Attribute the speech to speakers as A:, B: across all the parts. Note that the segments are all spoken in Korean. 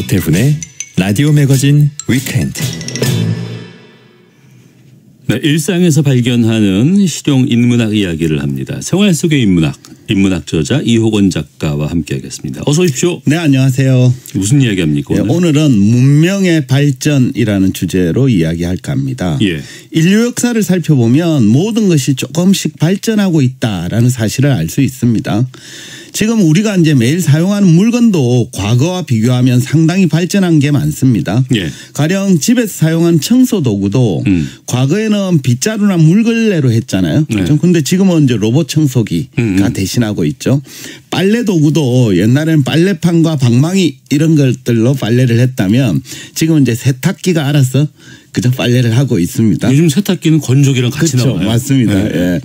A: 오태훈의 라디오 매거진 위켄드.
B: 네, 일상에서 발견하는 실용 인문학 이야기를 합니다. 생활 속의 인문학 저자 이호건 작가와 함께하겠습니다. 어서 오십시오.
C: 네, 안녕하세요.
B: 무슨 이야기합니까?
C: 네, 오늘은 문명의 발전이라는 주제로 이야기할까 합니다.
B: 예.
C: 인류 역사를 살펴보면 모든 것이 조금씩 발전하고 있다라는 사실을 알 수 있습니다. 지금 우리가 이제 매일 사용하는 물건도 과거와 비교하면 상당히 발전한 게 많습니다.
B: 예.
C: 가령 집에서 사용한 청소 도구도 과거에는 빗자루나 물걸레로 했잖아요. 그런데 네. 지금은 이제 로봇 청소기가 대신하고 있죠. 빨래 도구도 옛날에는 빨래판과 방망이 이런 것들로 빨래를 했다면 지금은 이제 세탁기가 알아서 그저 빨래를 하고 있습니다.
B: 요즘 세탁기는 건조기랑 같이
C: 그렇죠.
B: 나와요.
C: 맞습니다.
B: 네.
C: 예.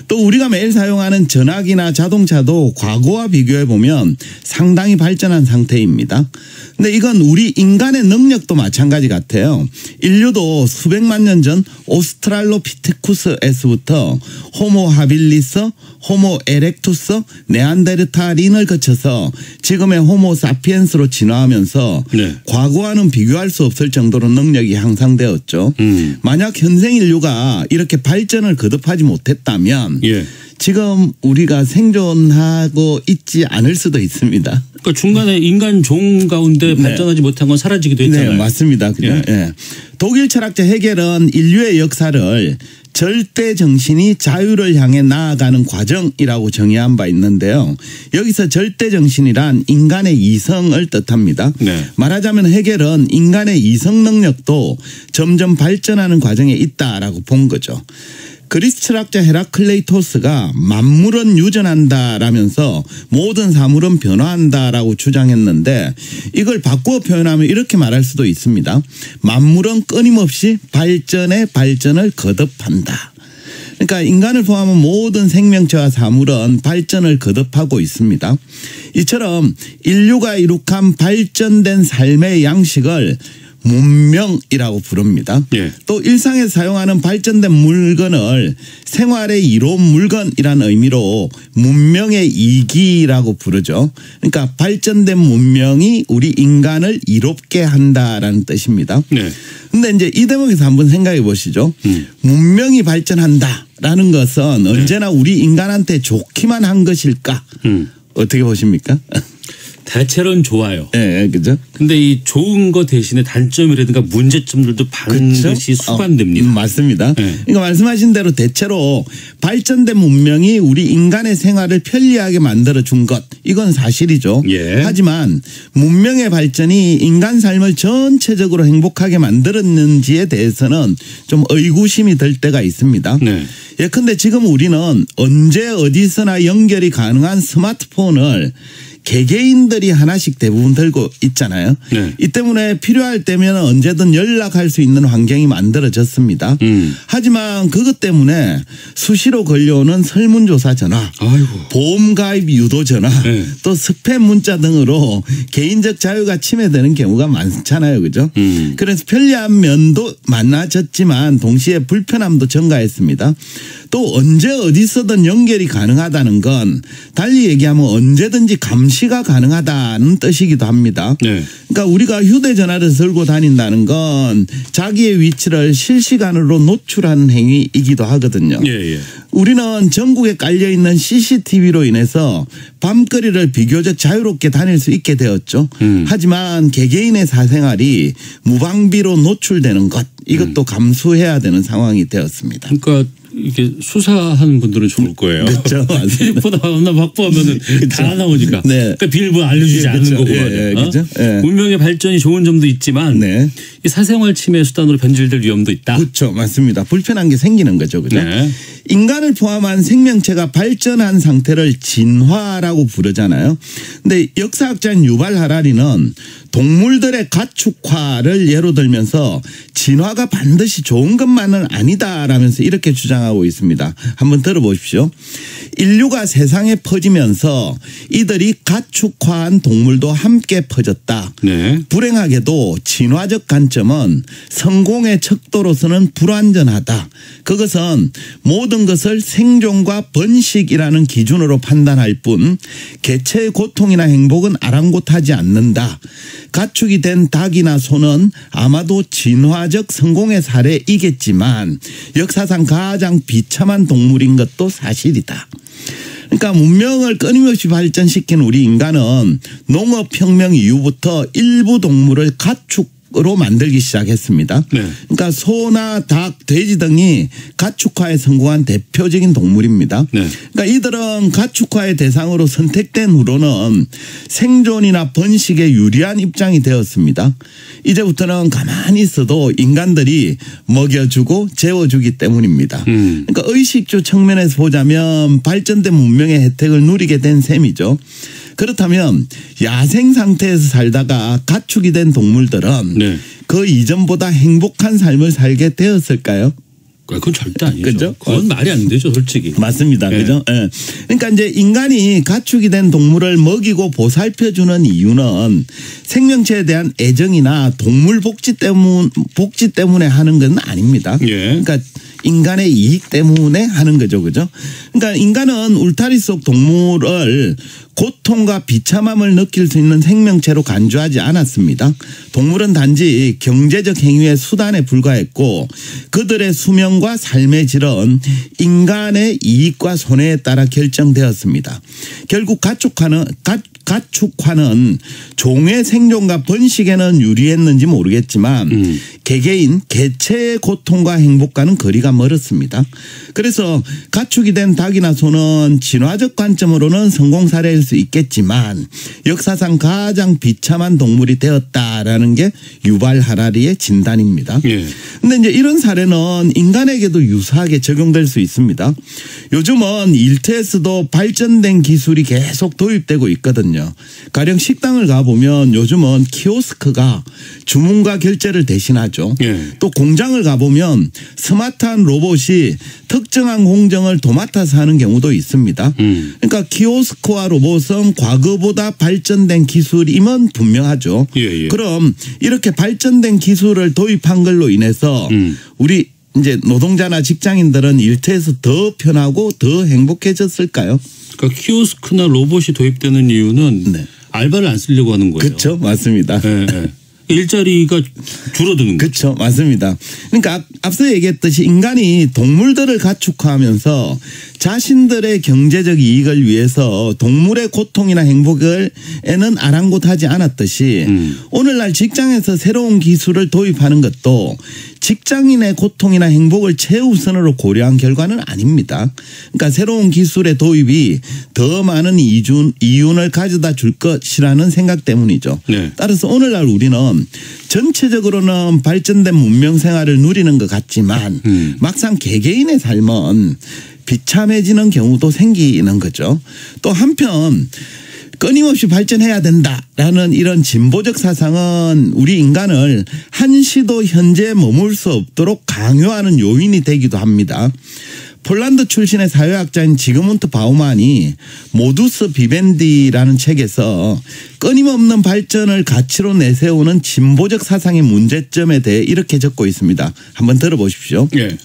C: 또 우리가 매일 사용하는 전화기나 자동차도 과거와 비교해 보면 상당히 발전한 상태입니다. 근데 이건 우리 인간의 능력도 마찬가지 같아요. 인류도 수백만 년 전 오스트랄로피테쿠스에서부터 호모 하빌리스, 호모 에렉투스, 네안데르탈인을 거쳐서 지금의 호모 사피엔스로 진화하면서 네. 과거와는 비교할 수 없을 정도로 능력이 향상되었죠. 만약 현생 인류가 이렇게 발전을 거듭하지 못했다면 예. 지금 우리가 생존하고 있지 않을 수도 있습니다.
B: 그러니까 중간에 인간 종 가운데 발전하지 못한 건 사라지기도 했잖아요.
C: 네, 맞습니다. 그죠? 예. 예. 독일 철학자 헤겔은 인류의 역사를 절대 정신이 자유를 향해 나아가는 과정이라고 정의한 바 있는데요. 여기서 절대 정신이란 인간의 이성을 뜻합니다. 네. 말하자면 헤겔은 인간의 이성 능력도 점점 발전하는 과정에 있다라고 본 거죠. 그리스 철학자 헤라클레이토스가 만물은 유전한다라면서 모든 사물은 변화한다라고 주장했는데 이걸 바꾸어 표현하면 이렇게 말할 수도 있습니다. 만물은 끊임없이 발전에 발전을 거듭한다. 그러니까 인간을 포함한 모든 생명체와 사물은 발전을 거듭하고 있습니다. 이처럼 인류가 이룩한 발전된 삶의 양식을 문명이라고 부릅니다. 예. 또 일상에서 사용하는 발전된 물건을 생활의 이로운 물건이라는 의미로 문명의 이기라고 부르죠. 그러니까 발전된 문명이 우리 인간을 이롭게 한다라는 뜻입니다. 그런데 이제 이 대목에서 한번 생각해 보시죠. 문명이 발전한다라는 것은 언제나 우리 인간한테 좋기만 한 것일까? 어떻게 보십니까?
B: 대체로는 좋아요.
C: 네, 그죠.
B: 근데 이 좋은 거 대신에 단점이라든가 문제점들도 반드시 수반됩니다.
C: 맞습니다. 네. 그러니까 말씀하신 대로 대체로 발전된 문명이 우리 인간의 생활을 편리하게 만들어 준 것, 이건 사실이죠. 예. 하지만 문명의 발전이 인간 삶을 전체적으로 행복하게 만들었는지에 대해서는 좀 의구심이 들 때가 있습니다. 네. 예컨대 지금 우리는 언제 어디서나 연결이 가능한 스마트폰을 개개인들이 하나씩 대부분 들고 있잖아요. 네. 이 때문에 필요할 때면 언제든 연락할 수 있는 환경이 만들어졌습니다. 하지만 그것 때문에 수시로 걸려오는 설문조사 전화, 보험가입 유도 전화, 네. 또 스팸 문자 등으로 개인적 자유가 침해되는 경우가 많잖아요. 그죠? 그래서 편리한 면도 많아졌지만 동시에 불편함도 증가했습니다. 또 언제 어디서든 연결이 가능하다는 건 달리 얘기하면 언제든지 감시가 가능하다는 뜻이기도 합니다. 네. 그러니까 우리가 휴대전화를 들고 다닌다는 건 자기의 위치를 실시간으로 노출하는 행위이기도 하거든요. 예, 예. 우리는 전국에 깔려있는 CCTV로 인해서 밤거리를 비교적 자유롭게 다닐 수 있게 되었죠. 하지만 개개인의 사생활이 무방비로 노출되는 것, 이것도 감수해야 되는 상황이 되었습니다.
B: 그러니까 이렇게 수사하는 분들은 좋을 거예요.
C: 그렇죠.
B: 보다 확보하면은 다 나오니까. 네. 그러니까 비밀번호 알려주지
C: 네,
B: 않는
C: 그렇죠.
B: 거고.
C: 예, 그렇죠. 예.
B: 문명의 발전이 좋은 점도 있지만 네. 이 사생활 침해 수단으로 변질될 위험도 있다.
C: 그렇죠. 맞습니다. 불편한 게 생기는 거죠. 그죠? 네. 인간을 포함한 생명체가 발전한 상태를 진화라고 부르잖아요. 근데 역사학자인 유발 하라리는 동물들의 가축화를 예로 들면서 진화가 반드시 좋은 것만은 아니다라면서 이렇게 주장하고 있습니다. 한번 들어보십시오. 인류가 세상에 퍼지면서 이들이 가축화한 동물도 함께 퍼졌다. 네. 불행하게도 진화적 관점은 성공의 척도로서는 불완전하다. 그것은 모든 것을 생존과 번식이라는 기준으로 판단할 뿐 개체의 고통이나 행복은 아랑곳하지 않는다. 가축이 된 닭이나 소는 아마도 진화적 성공의 사례이겠지만 역사상 가장 비참한 동물인 것도 사실이다. 그러니까 문명을 끊임없이 발전시킨 우리 인간은 농업혁명 이후부터 일부 동물을 가축으로 만들기 시작했습니다. 네. 그러니까 소나 닭, 돼지 등이 가축화에 성공한 대표적인 동물입니다. 네. 그러니까 이들은 가축화의 대상으로 선택된 후로는 생존이나 번식에 유리한 입장이 되었습니다. 이제부터는 가만히 있어도 인간들이 먹여주고 재워주기 때문입니다. 그러니까 의식주 측면에서 보자면 발전된 문명의 혜택을 누리게 된 셈이죠. 그렇다면 야생 상태에서 살다가 가축이 된 동물들은 네. 그 이전보다 행복한 삶을 살게 되었을까요?
B: 그건 절대 아니죠.
C: 그죠?
B: 그건 말이 안 되죠, 솔직히.
C: 맞습니다.
B: 네.
C: 그죠? 예. 그러니까 이제 인간이 가축이 된 동물을 먹이고 보살펴주는 이유는 생명체에 대한 애정이나 동물 복지 때문에 하는 건 아닙니다. 예. 그러니까 인간의 이익 때문에 하는 거죠. 그죠? 그러니까 인간은 울타리 속 동물을 고통과 비참함을 느낄 수 있는 생명체로 간주하지 않았습니다. 동물은 단지 경제적 행위의 수단에 불과했고 그들의 수명과 삶의 질은 인간의 이익과 손해에 따라 결정되었습니다. 결국 가축화는 종의 생존과 번식에는 유리했는지 모르겠지만 개개인 개체의 고통과 행복과는 거리가 멀었습니다. 그래서 가축이 된 닭이나 소는 진화적 관점으로는 성공 사례일 수 있겠지만 역사상 가장 비참한 동물이 되었다라는 게 유발 하라리의 진단입니다. 그런데 예. 이제 이런 사례는 인간에게도 유사하게 적용될 수 있습니다. 요즘은 일터에서도 발전된 기술이 계속 도입되고 있거든요. 가령 식당을 가보면 요즘은 키오스크가 주문과 결제를 대신하죠. 예. 또 공장을 가보면 스마트한 로봇이 특정한 공정을 도맡아서 하는 경우도 있습니다. 그러니까 키오스크와 로봇은 과거보다 발전된 기술임은 분명하죠. 예. 그럼 이렇게 발전된 기술을 도입한 걸로 인해서 우리 이제 노동자나 직장인들은 일터에서 더 편하고 더 행복해졌을까요?
B: 그러니까 키오스크나 로봇이 도입되는 이유는 네. 알바를 안 쓰려고 하는 거예요.
C: 그렇죠. 맞습니다.
B: 네, 네. 일자리가 줄어드는 거죠.
C: 그렇죠. 맞습니다. 그러니까 앞서 얘기했듯이 인간이 동물들을 가축화하면서 자신들의 경제적 이익을 위해서 동물의 고통이나 행복에는 아랑곳하지 않았듯이 오늘날 직장에서 새로운 기술을 도입하는 것도 직장인의 고통이나 행복을 최우선으로 고려한 결과는 아닙니다. 그러니까 새로운 기술의 도입이 더 많은 이윤을 가져다 줄 것이라는 생각 때문이죠. 네. 따라서 오늘날 우리는 전체적으로는 발전된 문명 생활을 누리는 것 같지만 막상 개개인의 삶은 비참해지는 경우도 생기는 거죠. 또 한편 끊임없이 발전해야 된다라는 이런 진보적 사상은 우리 인간을 한시도 현재에 머물 수 없도록 강요하는 요인이 되기도 합니다. 폴란드 출신의 사회학자인 지그문트 바우만이 모두스 비벤디라는 책에서 끊임없는 발전을 가치로 내세우는 진보적 사상의 문제점에 대해 이렇게 적고 있습니다. 한번 들어보십시오. 네.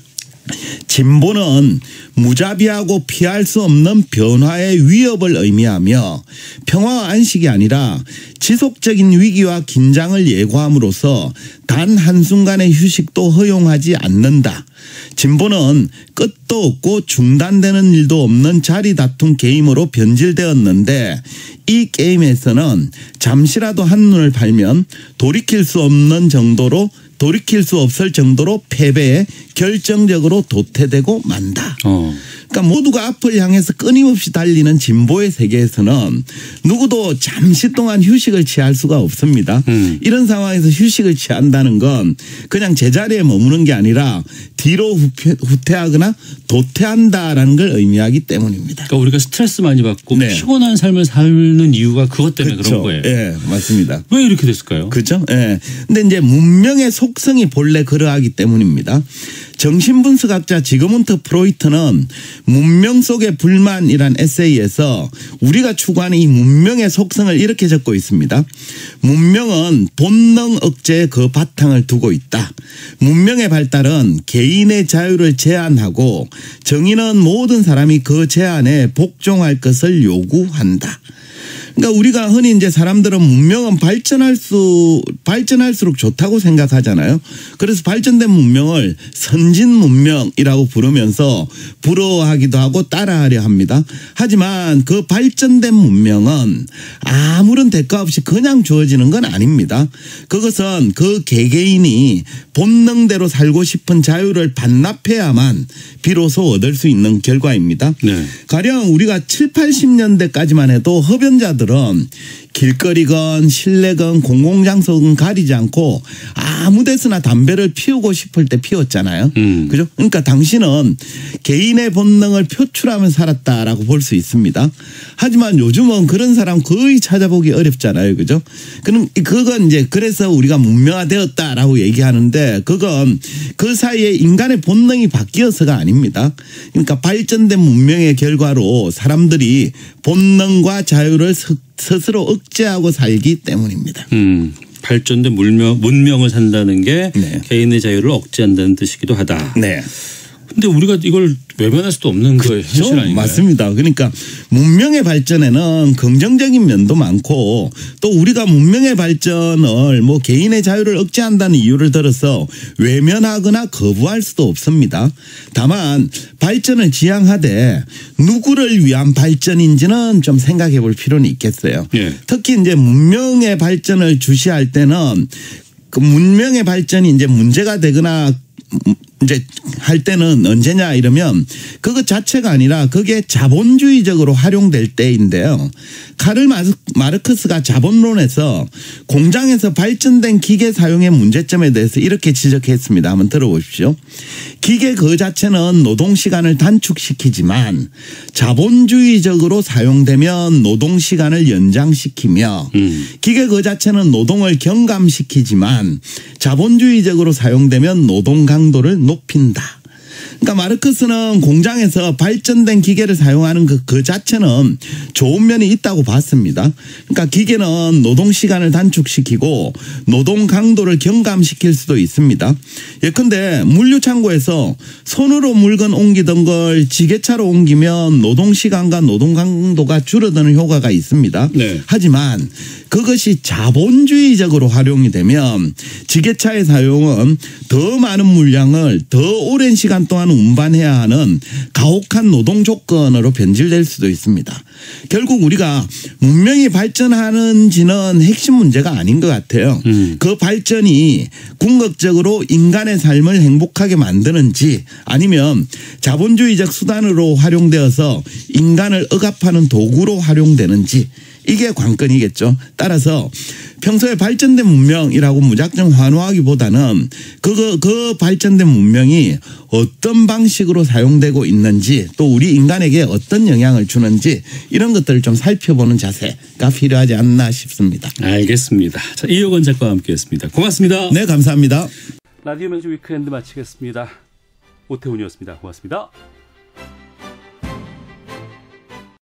C: 진보는 무자비하고 피할 수 없는 변화의 위협을 의미하며 평화와 안식이 아니라 지속적인 위기와 긴장을 예고함으로써 단 한순간의 휴식도 허용하지 않는다. 진보는 끝도 없고 중단되는 일도 없는 자리 다툼 게임으로 변질되었는데 이 게임에서는 잠시라도 한눈을 팔면 돌이킬 수 없을 정도로 패배에 결정적으로 도태되고 만다. 그러니까 모두가 앞을 향해서 끊임없이 달리는 진보의 세계에서는 누구도 잠시 동안 휴식을 취할 수가 없습니다. 이런 상황에서 휴식을 취한다는 건 그냥 제자리에 머무는 게 아니라 뒤로 후퇴하거나 도태한다라는 걸 의미하기 때문입니다.
B: 그러니까 우리가 스트레스 많이 받고 네. 피곤한 삶을 사는 이유가 그것 때문에
C: 그렇죠.
B: 그런 거예요.
C: 예, 맞습니다.
B: 왜 이렇게 됐을까요?
C: 그렇죠. 예. 근데 이제 문명의 속성이 본래 그러하기 때문입니다. 정신분석학자 지그문트 프로이트는 문명 속의 불만이란 에세이에서 우리가 추구하는 이 문명의 속성을 이렇게 적고 있습니다. 문명은 본능 억제에 그 바탕을 두고 있다. 문명의 발달은 개인의 자유를 제한하고 정의는 모든 사람이 그 제한에 복종할 것을 요구한다. 그러니까 우리가 흔히 이제 사람들은 문명은 발전할수록 좋다고 생각하잖아요. 그래서 발전된 문명을 선진 문명이라고 부르면서 부러워하기도 하고 따라하려 합니다. 하지만 그 발전된 문명은 아무런 대가 없이 그냥 주어지는 건 아닙니다. 그것은 그 개개인이 본능대로 살고 싶은 자유를 반납해야만 비로소 얻을 수 있는 결과입니다.
B: 네.
C: 가령 우리가 7, 80년대까지만 해도 흡연자들은 길거리건 실내건 공공장소건 가리지 않고 아무 데서나 담배를 피우고 싶을 때 피웠잖아요. 그죠? 그러니까 당신은 개인의 본능을 표출하며 살았다라고 볼 수 있습니다. 하지만 요즘은 그런 사람 거의 찾아보기 어렵잖아요. 그죠? 그건 이제 그래서 우리가 문명화되었다라고 얘기하는데 그건 그 사이에 인간의 본능이 바뀌어서가 아닙니다. 그러니까 발전된 문명의 결과로 사람들이 본능과 자유를 스스로 억제하고 살기 때문입니다.
B: 발전된 문명을 산다는 게
C: 네.
B: 개인의 자유를 억제한다는 뜻이기도 하다.
C: 네.
B: 근데 우리가 이걸 외면할 수도 없는 그 현실 아닌가요?
C: 맞습니다. 그러니까 문명의 발전에는 긍정적인 면도 많고 또 우리가 문명의 발전을 뭐 개인의 자유를 억제한다는 이유를 들어서 외면하거나 거부할 수도 없습니다. 다만 발전을 지향하되 누구를 위한 발전인지는 좀 생각해 볼 필요는 있겠어요.
B: 예.
C: 특히 이제 문명의 발전을 주시할 때는 그 문명의 발전이 이제 문제가 되거나 이제 할 때는 언제냐 이러면 그것 자체가 아니라 그게 자본주의적으로 활용될 때인데요. 카를 마르크스가 자본론에서 공장에서 발전된 기계 사용의 문제점에 대해서 이렇게 지적했습니다. 한번 들어보십시오. 기계 그 자체는 노동시간을 단축시키지만 자본주의적으로 사용되면 노동시간을 연장시키며 기계 그 자체는 노동을 경감시키지만 자본주의적으로 사용되면 노동 강도를 높인다. 그러니까 마르크스는 공장에서 발전된 기계를 사용하는 그 자체는 좋은 면이 있다고 봤습니다. 그러니까 기계는 노동 시간을 단축시키고 노동 강도를 경감시킬 수도 있습니다. 예컨대 물류 창고에서 손으로 물건 옮기던 걸 지게차로 옮기면 노동 시간과 노동 강도가 줄어드는 효과가 있습니다.
B: 네.
C: 하지만 그것이 자본주의적으로 활용이 되면 지게차의 사용은 더 많은 물량을 더 오랜 시간 동안 운반해야 하는 가혹한 노동 조건으로 변질될 수도 있습니다. 결국 우리가 문명이 발전하는지는 핵심 문제가 아닌 것 같아요. 그 발전이 궁극적으로 인간의 삶을 행복하게 만드는지 아니면 자본주의적 수단으로 활용되어서 인간을 억압하는 도구로 활용되는지 이게 관건이겠죠. 따라서 평소에 발전된 문명이라고 무작정 환호하기보다는 그 발전된 문명이 어떤 방식으로 사용되고 있는지 또 우리 인간에게 어떤 영향을 주는지 이런 것들을 좀 살펴보는 자세가 필요하지 않나 싶습니다.
B: 알겠습니다. 자, 이효건 작가와 함께했습니다. 고맙습니다.
C: 네, 감사합니다.
B: 라디오 명주 위크엔드 마치겠습니다. 오태훈이었습니다. 고맙습니다.